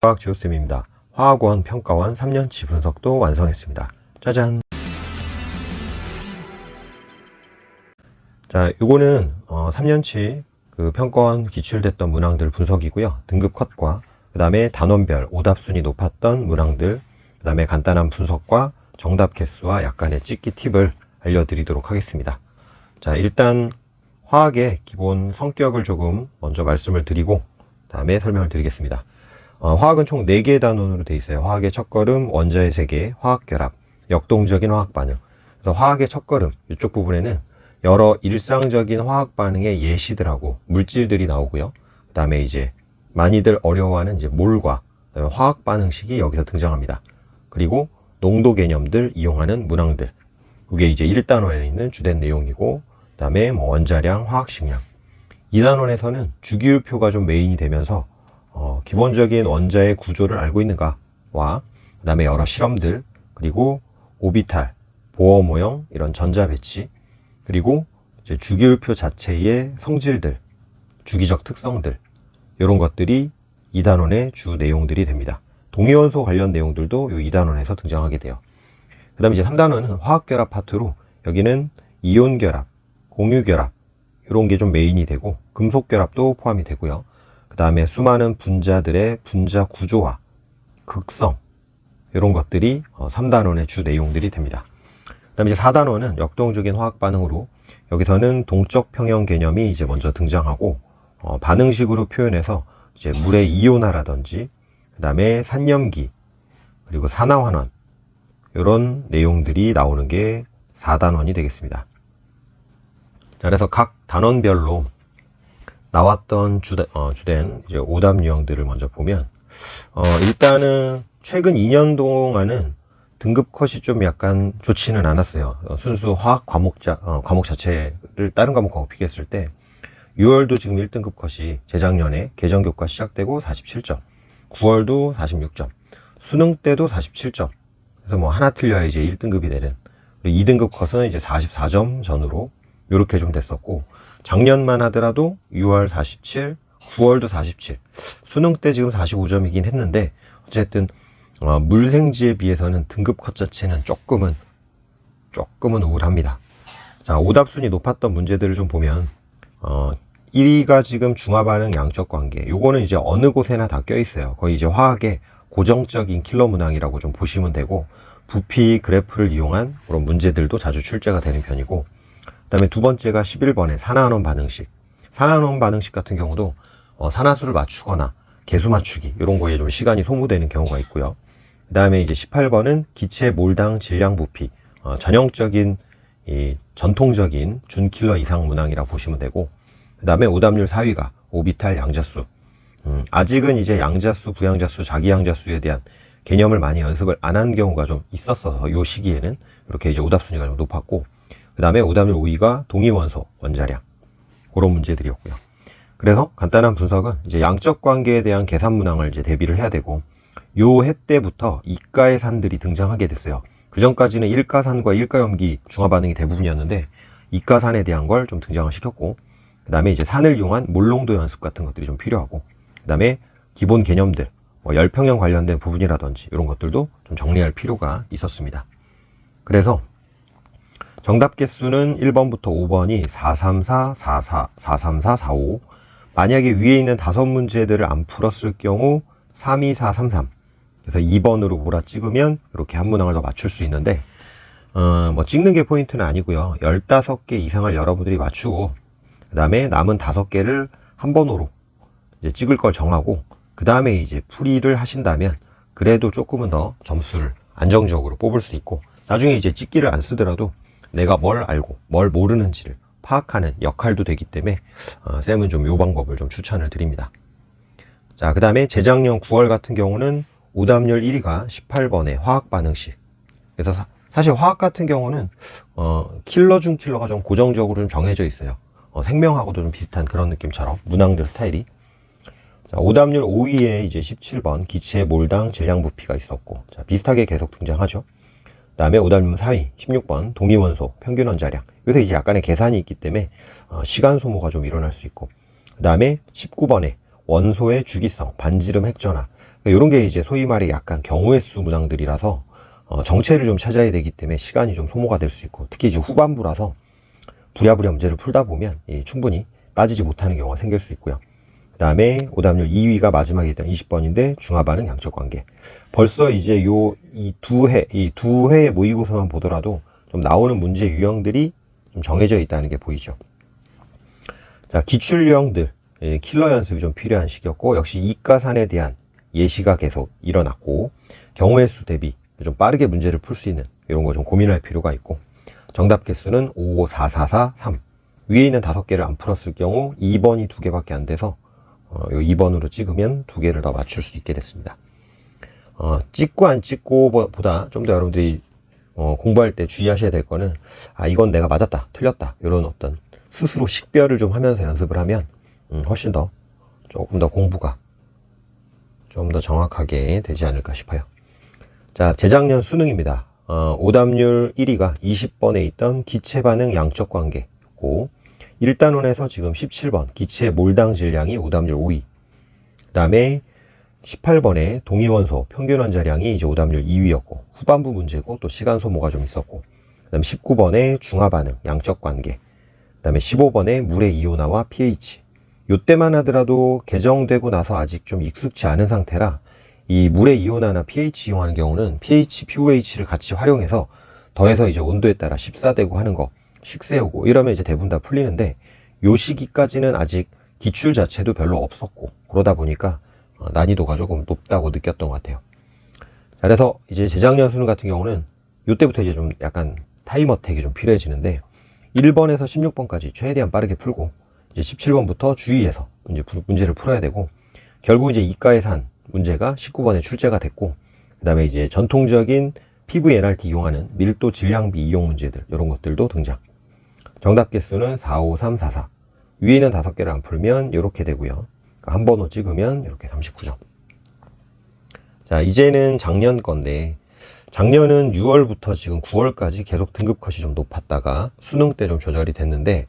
화학 지오쌤입니다. 화학원 평가원 3년치 분석도 완성했습니다. 짜잔! 자, 요거는 3년치 그 평가원 기출됐던 문항들 분석이고요. 등급 컷과 그 다음에 단원별 오답순위 높았던 문항들, 그 다음에 간단한 분석과 정답 개수와 약간의 찍기 팁을 알려드리도록 하겠습니다. 자, 일단 화학의 기본 성격을 조금 먼저 말씀을 드리고 그 다음에 설명을 드리겠습니다. 화학은 총 4개의 단원으로 되어 있어요. 화학의 첫걸음, 원자의 세계, 화학결합, 역동적인 화학반응. 그래서 화학의 첫걸음, 이쪽 부분에는 여러 일상적인 화학 반응의 예시들하고 물질들이 나오고요. 그 다음에 이제 많이들 어려워하는 이제 몰과 그다음에 화학 반응식이 여기서 등장합니다. 그리고 농도 개념들 이용하는 문항들. 그게 이제 1단원에 있는 주된 내용이고, 그 다음에 뭐 원자량, 화학식량. 2단원에서는 주기율표가 좀 메인이 되면서 기본적인 원자의 구조를 알고 있는가와 그 다음에 여러 실험들, 그리고 오비탈, 보어 모형, 이런 전자 배치, 그리고 이제 주기율표 자체의 성질들, 주기적 특성들, 이런 것들이 2단원의 주 내용들이 됩니다. 동위원소 관련 내용들도 이 2단원에서 등장하게 돼요. 그 다음에 이제 3단원은 화학결합 파트로 여기는 이온결합, 공유결합, 이런 게 좀 메인이 되고 금속결합도 포함이 되고요. 그 다음에 수많은 분자들의 분자 구조와 극성, 이런 것들이 3단원의 주 내용들이 됩니다. 그 다음에 이제 4단원은 역동적인 화학 반응으로 여기서는 동적 평형 개념이 이제 먼저 등장하고 반응식으로 표현해서 이제 물의 이온화라든지 그 다음에 산염기 그리고 산화환원 이런 내용들이 나오는 게 4단원이 되겠습니다. 자, 그래서 각 단원별로 나왔던 주된 이제 오답 유형들을 먼저 보면 일단은 최근 2년 동안은 등급 컷이 좀 약간 좋지는 않았어요. 순수 화학 과목 자체를 다른 과목하고 비교했을 때 6월도 지금 1등급 컷이 재작년에 개정교과 시작되고 47점, 9월도 46점, 수능 때도 47점. 그래서 뭐 하나 틀려야 이제 1등급이 되는, 2등급 컷은 이제 44점 전후로 이렇게 좀 됐었고, 작년만 하더라도 6월 47, 9월도 47, 수능 때 지금 45점이긴 했는데 어쨌든 물생지에 비해서는 등급 컷 자체는 조금은 우울합니다. 자, 오답순위 높았던 문제들을 좀 보면 1위가 지금 중화반응 양적 관계, 요거는 이제 어느 곳에나 다 껴있어요. 거의 이제 화학의 고정적인 킬러 문항이라고 좀 보시면 되고, 부피 그래프를 이용한 그런 문제들도 자주 출제가 되는 편이고, 그 다음에 두 번째가 11번의 산화환원 반응식. 산화환원 반응식 같은 경우도 산화수를 맞추거나 개수 맞추기 이런 거에 좀 시간이 소모되는 경우가 있고요. 그 다음에 이제 18번은 기체 몰당 질량 부피, 전형적인 이 전통적인 준킬러 이상 문항이라고 보시면 되고, 그 다음에 오답률 4위가 오비탈 양자수. 아직은 이제 양자수, 부양자수, 자기양자수에 대한 개념을 많이 연습을 안 한 경우가 좀 있었어서 요 시기에는 이렇게 이제 오답 순위가 좀 높았고, 그 다음에 오답률 5위가 동위원소, 원자량, 그런 문제들이었고요. 그래서 간단한 분석은 이제 양적 관계에 대한 계산 문항을 이제 대비를 해야 되고, 요 해 때부터 이가의 산들이 등장하게 됐어요. 그 전까지는 일가산과 일가염기 중화반응이 대부분이었는데 이가산에 대한 걸 좀 등장을 시켰고, 그 다음에 이제 산을 이용한 몰농도 연습 같은 것들이 좀 필요하고, 그 다음에 기본 개념들, 열평형 관련된 부분이라든지 이런 것들도 좀 정리할 필요가 있었습니다. 그래서 정답 개수는 1번부터 5번이 434, 44, 434, 45. 만약에 위에 있는 5문제들을 안 풀었을 경우 324, 33. 그래서 2번으로 몰아 찍으면 이렇게 한 문항을 더 맞출 수 있는데, 뭐 찍는 게 포인트는 아니고요. 15개 이상을 여러분들이 맞추고, 그 다음에 남은 5개를 한 번으로 이제 찍을 걸 정하고, 그 다음에 이제 풀이를 하신다면 그래도 조금은 더 점수를 안정적으로 뽑을 수 있고, 나중에 이제 찍기를 안 쓰더라도 내가 뭘 알고 뭘 모르는지를 파악하는 역할도 되기 때문에 쌤은 좀 이 방법을 좀 추천을 드립니다. 자, 그 다음에 재작년 9월 같은 경우는 오답률 1위가 18번의 화학 반응식. 그래서 사실 화학 같은 경우는 킬러 중 킬러가 좀 고정적으로 좀 정해져 있어요. 생명하고도 좀 비슷한 그런 느낌처럼 문항들 스타일이. 자, 오답률 5위에 이제 17번 기체 몰당 질량 부피가 있었고, 자, 비슷하게 계속 등장하죠. 그 다음에 오답률 4위 16번 동위원소 평균 원자량. 여기서 이제 약간의 계산이 있기 때문에 시간 소모가 좀 일어날 수 있고, 그 다음에 19번에 원소의 주기성, 반지름 핵전화, 이런 게 이제 소위 말해 약간 경우의 수 문항들이라서 정체를 좀 찾아야 되기 때문에 시간이 좀 소모가 될 수 있고, 특히 이제 후반부라서 부랴부랴 문제를 풀다 보면 충분히 빠지지 못하는 경우가 생길 수 있고요. 그 다음에 오답률 2위가 마지막에 있던 20번인데 중화반응 양적 관계. 벌써 이제 이 두 회의 모의고사만 보더라도 좀 나오는 문제 유형들이 좀 정해져 있다는 게 보이죠. 자, 기출 유형들, 킬러 연습이 좀 필요한 시기였고, 역시 이과산에 대한 예시가 계속 일어났고, 경우의 수 대비 좀 빠르게 문제를 풀 수 있는 이런 거 좀 고민할 필요가 있고, 정답 개수는 5, 4, 4, 4, 3. 위에 있는 5개를 안 풀었을 경우 2번이 2개밖에 안 돼서 요 2번으로 찍으면 2개를 더 맞출 수 있게 됐습니다. 찍고 안 찍고 보다 좀 더 여러분들이 공부할 때 주의하셔야 될 거는, 이건 내가 맞았다, 틀렸다, 이런 어떤 스스로 식별을 좀 하면서 연습을 하면 훨씬 더 조금 더 공부가 좀 더 정확하게 되지 않을까 싶어요. 자, 재작년 수능입니다. 오답률 1위가 20번에 있던 기체 반응 양적 관계고, 1단원에서 지금 17번 기체 몰당 질량이 오답률 5위. 그 다음에 18번에 동위원소 평균 원자량이 이제 오답률 2위였고, 후반부 문제고 또 시간 소모가 좀 있었고, 그 다음에 19번에 중화 반응 양적 관계, 그 다음에 15번에 물의 이온화와 pH. 요때만 하더라도 개정되고 나서 아직 좀 익숙치 않은 상태라 이 물의 이온화나 pH 이용하는 경우는 pH, pOH를 같이 활용해서 더해서 이제 온도에 따라 식사되고 하는 거, 식세우고 이러면 이제 대부분 다 풀리는데, 요 시기까지는 아직 기출 자체도 별로 없었고, 그러다 보니까 난이도가 조금 높다고 느꼈던 것 같아요. 자, 그래서 이제 재작년 수능 같은 경우는 요때부터 이제 좀 약간 타임어택이 좀 필요해지는데, 1번에서 16번까지 최대한 빠르게 풀고, 이제 17번부터 주의해서 문제를 풀어야 되고, 결국 이제 이과의 산 문제가 19번에 출제가 됐고, 그 다음에 이제 전통적인 PV-NRT 이용하는 밀도 질량비 이용 문제들, 이런 것들도 등장. 정답 개수는 4, 5, 3, 4, 4. 위에 있는 5개를 안 풀면 이렇게 되고요. 한 번호 찍으면 이렇게 39점. 자, 이제는 작년 건데, 작년은 6월부터 지금 9월까지 계속 등급 컷이 좀 높았다가 수능 때 좀 조절이 됐는데,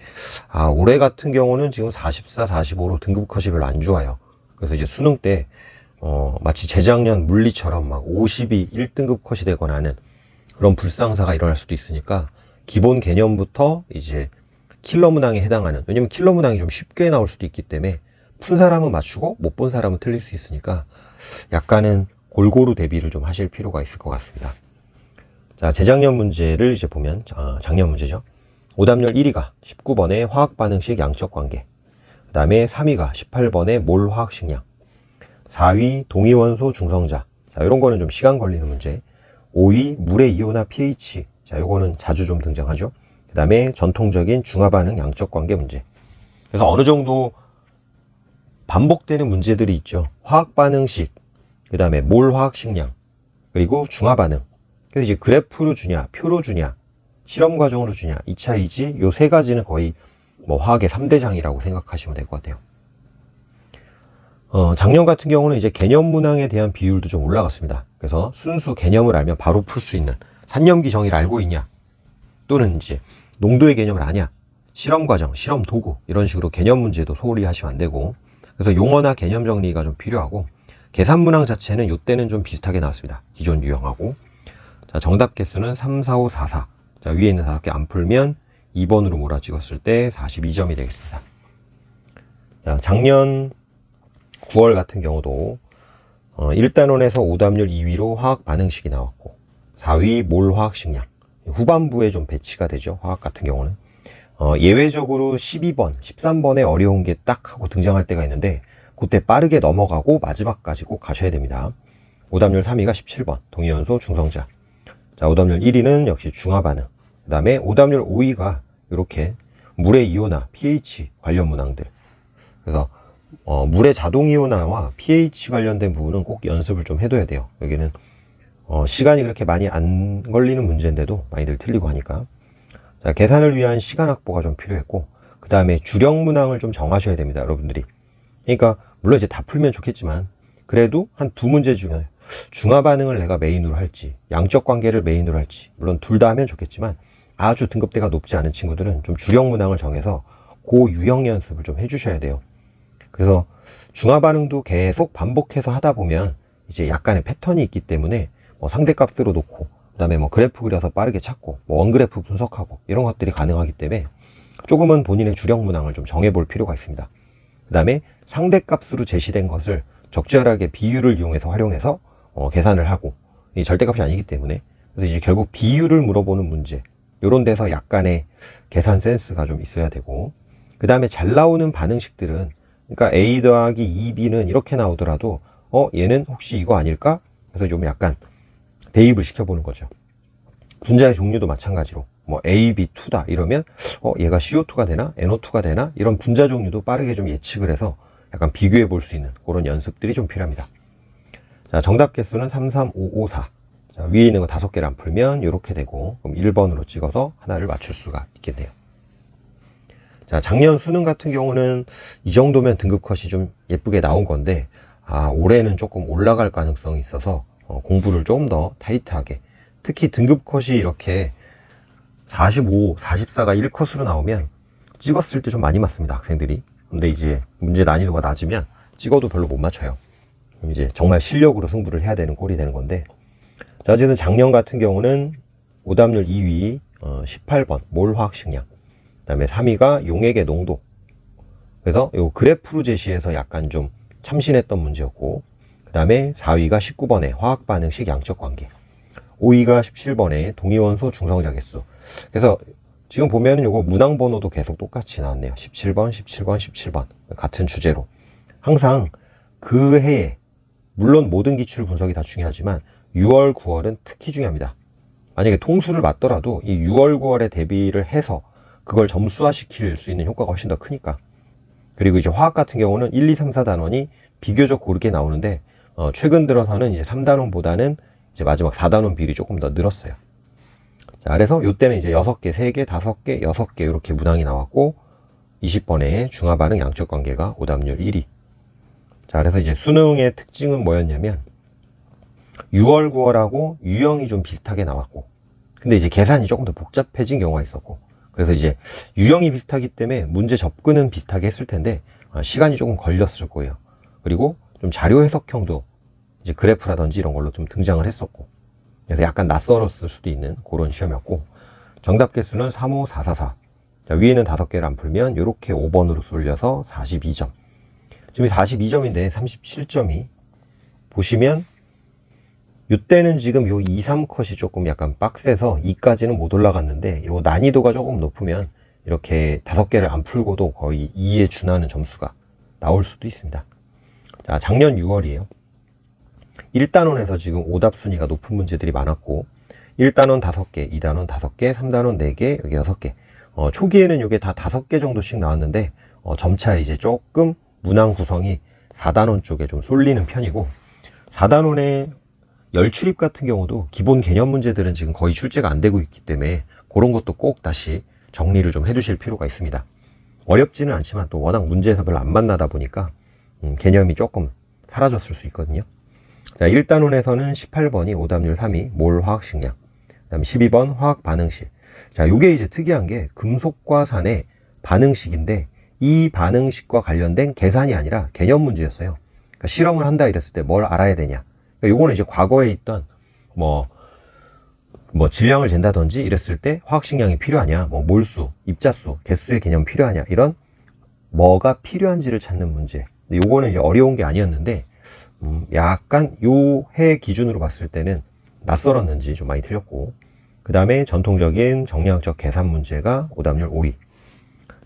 올해 같은 경우는 지금 44, 45로 등급 컷이 별로 안 좋아요. 그래서 이제 수능 때 마치 재작년 물리처럼 막 50이 1등급 컷이 되거나 하는 그런 불상사가 일어날 수도 있으니까, 기본 개념부터 이제 킬러 문항에 해당하는, 왜냐면 킬러 문항이 좀 쉽게 나올 수도 있기 때문에 푼 사람은 맞추고 못 본 사람은 틀릴 수 있으니까 약간은 골고루 대비를 좀 하실 필요가 있을 것 같습니다. 자, 재작년 문제를 이제 보면, 작년 문제죠. 오답률 1위가 19번의 화학 반응식 양적 관계, 그 다음에 3위가 18번의 몰 화학 식량, 4위 동위원소 중성자. 자, 이런 거는 좀 시간 걸리는 문제. 5위 물의 이온화 pH. 자, 요거는 자주 좀 등장하죠. 그 다음에 전통적인 중화 반응 양적 관계 문제. 그래서 어느 정도 반복되는 문제들이 있죠. 화학 반응식, 그 다음에 몰 화학 식량, 그리고 중화 반응. 그래서 이제 그래프로 주냐, 표로 주냐, 실험 과정으로 주냐, 이 차이지, 요 3가지는 거의 뭐 화학의 3대장이라고 생각하시면 될 것 같아요. 작년 같은 경우는 이제 개념 문항에 대한 비율도 좀 올라갔습니다. 그래서 순수 개념을 알면 바로 풀 수 있는, 산염기 정의를 알고 있냐, 또는 이제 농도의 개념을 아냐, 실험 과정, 실험 도구, 이런 식으로 개념 문제도 소홀히 하시면 안 되고, 그래서 용어나 개념 정리가 좀 필요하고, 계산 문항 자체는 요때는 좀 비슷하게 나왔습니다. 기존 유형하고. 자, 정답 개수는 3, 4, 5, 4, 4. 자, 위에 있는 5개 안 풀면 2번으로 몰아찍었을 때 42점이 되겠습니다. 자, 작년 9월 같은 경우도 1단원에서 오답률 2위로 화학 반응식이 나왔고, 4위 몰 화학 식량. 후반부에 좀 배치가 되죠. 화학 같은 경우는. 예외적으로 12번, 13번에 어려운 게 딱 하고 등장할 때가 있는데, 그때 빠르게 넘어가고 마지막까지 꼭 가셔야 됩니다. 오답률 3위가 17번 동위원소 중성자. 자, 오답률 1위는 역시 중화 반응. 그 다음에 오답률 5위가 이렇게 물의 이온화, pH 관련 문항들. 그래서 물의 자동 이온화와 pH 관련된 부분은 꼭 연습을 좀 해둬야 돼요. 여기는 시간이 그렇게 많이 안 걸리는 문제인데도 많이들 틀리고 하니까. 자, 계산을 위한 시간 확보가 좀 필요했고, 그 다음에 주력 문항을 좀 정하셔야 됩니다, 여러분들이. 그러니까 물론 이제 다 풀면 좋겠지만, 그래도 한 2문제 중에 중화 반응을 내가 메인으로 할지, 양적 관계를 메인으로 할지, 물론 둘 다 하면 좋겠지만, 아주 등급대가 높지 않은 친구들은 좀 주력 문항을 정해서 그 유형 연습을 좀 해주셔야 돼요. 그래서 중화 반응도 계속 반복해서 하다 보면 이제 약간의 패턴이 있기 때문에 상대값으로 놓고, 그 다음에 그래프 그려서 빠르게 찾고, 원그래프 분석하고, 이런 것들이 가능하기 때문에 조금은 본인의 주력 문항을 좀 정해볼 필요가 있습니다. 그 다음에 상대값으로 제시된 것을 적절하게 비율을 이용해서 활용해서 계산을 하고, 이 절대값이 아니기 때문에, 그래서 이제 결국 비율을 물어보는 문제, 이런 데서 약간의 계산 센스가 좀 있어야 되고, 그 다음에 잘 나오는 반응식들은, 그러니까 A 더하기 2B는 이렇게 나오더라도 얘는 혹시 이거 아닐까? 그래서 좀 약간 대입을 시켜보는 거죠. 분자의 종류도 마찬가지로 AB2다 이러면 얘가 CO2가 되나? NO2가 되나? 이런 분자 종류도 빠르게 좀 예측을 해서 약간 비교해 볼 수 있는 그런 연습들이 좀 필요합니다. 자, 정답 개수는 3, 3, 5, 5, 4. 자, 위에 있는 거 5개를 안 풀면 이렇게 되고, 그럼 1번으로 찍어서 하나를 맞출 수가 있겠네요. 자, 작년 수능 같은 경우는 이 정도면 등급 컷이 좀 예쁘게 나온 건데, 올해는 조금 올라갈 가능성이 있어서 공부를 좀 더 타이트하게, 특히 등급 컷이 이렇게 45, 44가 1컷으로 나오면 찍었을 때 좀 많이 맞습니다, 학생들이. 근데 이제 문제 난이도가 낮으면 찍어도 별로 못 맞춰요. 그럼 이제 정말 실력으로 승부를 해야 되는 꼴이 되는 건데, 자, 어쨌든 작년 같은 경우는 오답률 2위 18번 몰화학식량, 그 다음에 3위가 용액의 농도. 그래서 요 그래프로 제시해서 약간 좀 참신했던 문제였고, 그 다음에 4위가 19번의 화학반응식 양적 관계, 5위가 17번의 동위원소 중성자 개수. 그래서 지금 보면은 요거 문항 번호도 계속 똑같이 나왔네요. 17번, 17번, 17번. 같은 주제로. 항상 그 해에, 물론 모든 기출 분석이 다 중요하지만 6월, 9월은 특히 중요합니다. 만약에 통수를 맞더라도 이 6월, 9월에 대비를 해서 그걸 점수화 시킬 수 있는 효과가 훨씬 더 크니까. 그리고 이제 화학 같은 경우는 1, 2, 3, 4단원이 비교적 고르게 나오는데, 최근 들어서는 이제 3단원보다는 이제 마지막 4단원 비율이 조금 더 늘었어요. 자, 그래서 요때는 이제 6개, 3개, 5개, 6개 이렇게 문항이 나왔고, 20번의 중화 반응 양적 관계가 오답률 1위. 자, 그래서 이제 수능의 특징은 뭐였냐면 6월, 9월하고 유형이 좀 비슷하게 나왔고, 근데 이제 계산이 조금 더 복잡해진 경우가 있었고, 그래서 이제 유형이 비슷하기 때문에 문제 접근은 비슷하게 했을 텐데 시간이 조금 걸렸을 거예요. 그리고 좀 자료 해석형도 이제 그래프라든지 이런 걸로 좀 등장을 했었고, 그래서 약간 낯설었을 수도 있는 그런 시험이었고, 정답 개수는 3, 5, 4, 4, 4. 자, 위에는 5개를 안 풀면 이렇게 5번으로 쏠려서 42점. 지금 42점인데 37점이 보시면 이때는 지금 요 2, 3컷이 조금 약간 빡세서 2까지는 못 올라갔는데, 요 난이도가 조금 높으면 이렇게 5개를 안 풀고도 거의 2에 준하는 점수가 나올 수도 있습니다. 자, 작년 6월이에요. 1단원에서 지금 오답 순위가 높은 문제들이 많았고, 1단원 5개, 2단원 5개, 3단원 4개, 여기 6개. 초기에는 이게 다 5개 정도씩 나왔는데, 점차 이제 조금 문항 구성이 4단원 쪽에 좀 쏠리는 편이고, 4단원의 열출입 같은 경우도 기본 개념 문제들은 지금 거의 출제가 안 되고 있기 때문에 그런 것도 꼭 다시 정리를 좀 해두실 필요가 있습니다. 어렵지는 않지만 또 워낙 문제에서 별로 안 만나다 보니까 개념이 조금 사라졌을 수 있거든요. 자, 1단원에서는 18번이 오답률 3위 몰화학식량, 그 다음에 12번 화학반응식. 자, 요게 이제 특이한 게 금속과 산의 반응식인데, 이 반응식과 관련된 계산이 아니라 개념 문제였어요. 그러니까 실험을 한다 이랬을 때 뭘 알아야 되냐. 요거는 이제 과거에 있던 질량을 잰다든지 이랬을 때 화학식량이 필요하냐, 몰수, 입자수, 개수의 개념 필요하냐, 이런 뭐가 필요한지를 찾는 문제. 근데 요거는 이제 어려운 게 아니었는데 약간 요 해 기준으로 봤을 때는 낯설었는지 좀 많이 틀렸고, 그 다음에 전통적인 정량적 계산 문제가 오답률 5위.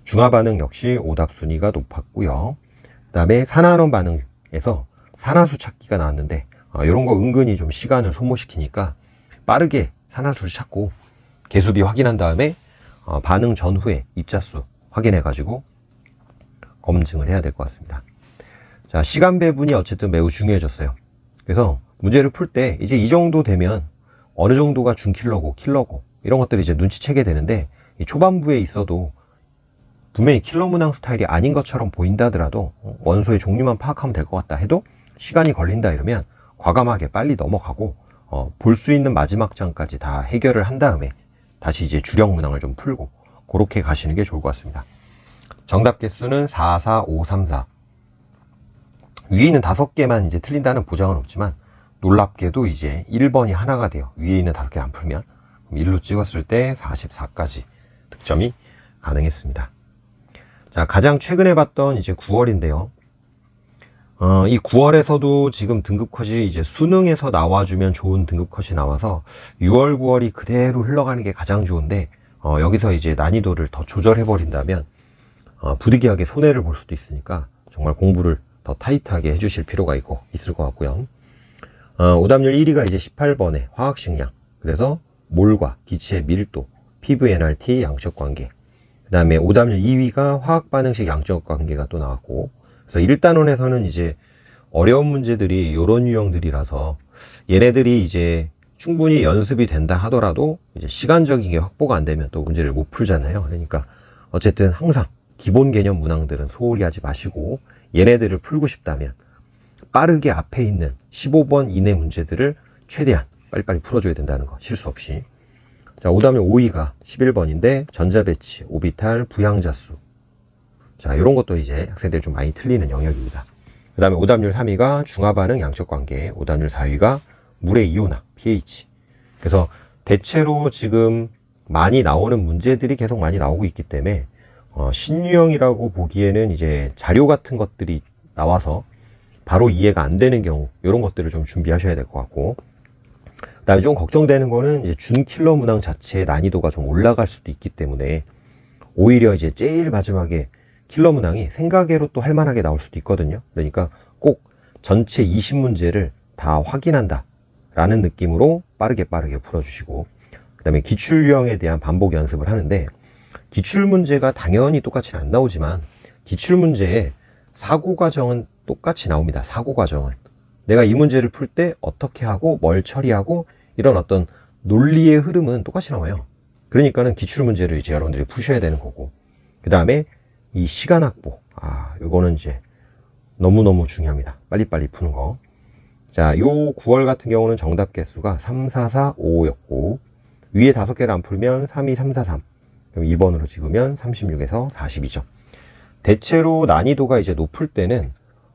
중화 반응 역시 오답 순위가 높았고요. 그 다음에 산화론 반응에서 산화수 찾기가 나왔는데, 이런 거 은근히 좀 시간을 소모시키니까 빠르게 산화수를 찾고 개수비 확인한 다음에 반응 전후에 입자수 확인해 가지고 검증을 해야 될 것 같습니다. 자, 시간 배분이 어쨌든 매우 중요해졌어요. 그래서 문제를 풀 때 이제 이 정도 되면 어느 정도가 준킬러고 킬러고 이런 것들을 이제 눈치채게 되는데, 이 초반부에 있어도 분명히 킬러 문항 스타일이 아닌 것처럼 보인다 하더라도 원소의 종류만 파악하면 될 것 같다 해도 시간이 걸린다 이러면 과감하게 빨리 넘어가고 볼 수 있는 마지막 장까지 다 해결을 한 다음에 다시 이제 주력 문항을 좀 풀고 그렇게 가시는 게 좋을 것 같습니다. 정답 개수는 4, 4, 5, 3, 4. 위에 있는 5개만 이제 틀린다는 보장은 없지만 놀랍게도 이제 1번이 하나가 돼요. 위에 있는 5개를 안 풀면. 1로 찍었을 때 44까지 득점이 가능했습니다. 자, 가장 최근에 봤던 이제 9월인데요. 이 9월에서도 지금 등급 컷이 이제 수능에서 나와주면 좋은 등급 컷이 나와서 6월, 9월이 그대로 흘러가는 게 가장 좋은데, 여기서 이제 난이도를 더 조절해 버린다면 부득이하게 손해를 볼 수도 있으니까 정말 공부를 더 타이트하게 해주실 필요가 있을 것 같고요. 오답률 1위가 이제 18번의 화학식량. 그래서 몰과 기체의 밀도, PV, NRT 양적 관계. 그 다음에 오답률 2위가 화학 반응식 양적 관계가 또 나왔고, 그래서 1단원에서는 이제 어려운 문제들이 이런 유형들이라서 얘네들이 이제 충분히 연습이 된다 하더라도 이제 시간적인 게 확보가 안 되면 또 문제를 못 풀잖아요. 그러니까 어쨌든 항상 기본 개념 문항들은 소홀히 하지 마시고 얘네들을 풀고 싶다면 빠르게 앞에 있는 15번 이내 문제들을 최대한 빨리빨리 풀어줘야 된다는 거, 실수 없이. 자, 오답률 5위가 11번인데 전자배치, 오비탈, 부양자수. 자, 이런 것도 이제 학생들이 좀 많이 틀리는 영역입니다. 그 다음에 오답률 3위가 중화반응 양적관계, 오답률 4위가 물의 이온화, pH. 그래서 대체로 지금 많이 나오는 문제들이 계속 많이 나오고 있기 때문에 신유형이라고 보기에는 이제 자료 같은 것들이 나와서 바로 이해가 안 되는 경우, 이런 것들을 좀 준비하셔야 될 것 같고, 그 다음에 좀 걱정되는 거는 이제 준킬러 문항 자체의 난이도가 좀 올라갈 수도 있기 때문에 오히려 이제 제일 마지막에 킬러 문항이 생각외로 또 할만하게 나올 수도 있거든요. 그러니까 꼭 전체 20문제를 다 확인한다 라는 느낌으로 빠르게 풀어주시고, 그 다음에 기출 유형에 대한 반복 연습을 하는데, 기출 문제가 당연히 똑같이 안 나오지만 기출 문제의 사고 과정은 똑같이 나옵니다. 사고 과정은 내가 이 문제를 풀 때 어떻게 하고 뭘 처리하고 이런 어떤 논리의 흐름은 똑같이 나와요. 그러니까는 기출 문제를 이제 여러분들이 푸셔야 되는 거고, 그 다음에 이 시간 확보, 요거는 이제 너무너무 중요합니다. 빨리빨리 푸는 거. 자, 요 9월 같은 경우는 정답 개수가 3, 4, 4, 5였고, 위에 5개를 안 풀면 3, 2, 3, 4, 3. 그럼 2번으로 찍으면 36에서 42점. 대체로 난이도가 이제 높을 때는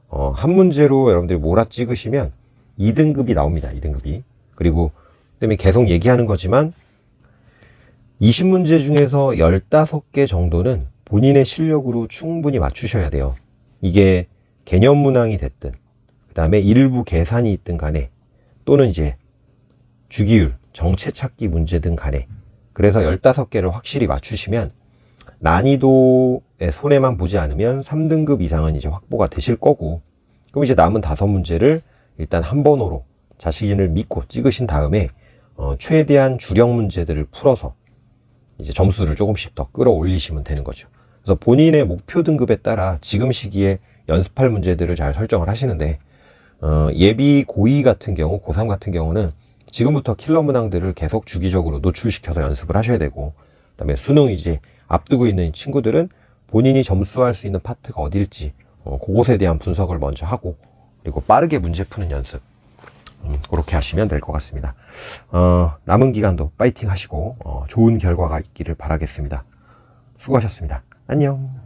한 문제로 여러분들이 몰아 찍으시면 2등급이 나옵니다. 2등급이. 그리고 그다음에 계속 얘기하는 거지만 20문제 중에서 15개 정도는 본인의 실력으로 충분히 맞추셔야 돼요. 이게 개념 문항이 됐든, 그 다음에 일부 계산이 있든 간에, 또는 이제 주기율, 정체 찾기 문제 등 간에, 그래서 15개를 확실히 맞추시면 난이도의 손해만 보지 않으면 3등급 이상은 이제 확보가 되실 거고, 그럼 이제 남은 5문제를 일단 한 번으로 자신을 믿고 찍으신 다음에 최대한 주력 문제들을 풀어서 이제 점수를 조금씩 더 끌어올리시면 되는 거죠. 그래서 본인의 목표 등급에 따라 지금 시기에 연습할 문제들을 잘 설정을 하시는데, 예비 고2 같은 경우, 고3 같은 경우는 지금부터 킬러 문항들을 계속 주기적으로 노출시켜서 연습을 하셔야 되고, 그 다음에 수능 이제 앞두고 있는 친구들은 본인이 점수할 수 있는 파트가 어딜지 그것에 대한 분석을 먼저 하고, 그리고 빠르게 문제 푸는 연습, 그렇게 하시면 될 것 같습니다. 남은 기간도 파이팅 하시고 좋은 결과가 있기를 바라겠습니다. 수고하셨습니다. 안녕.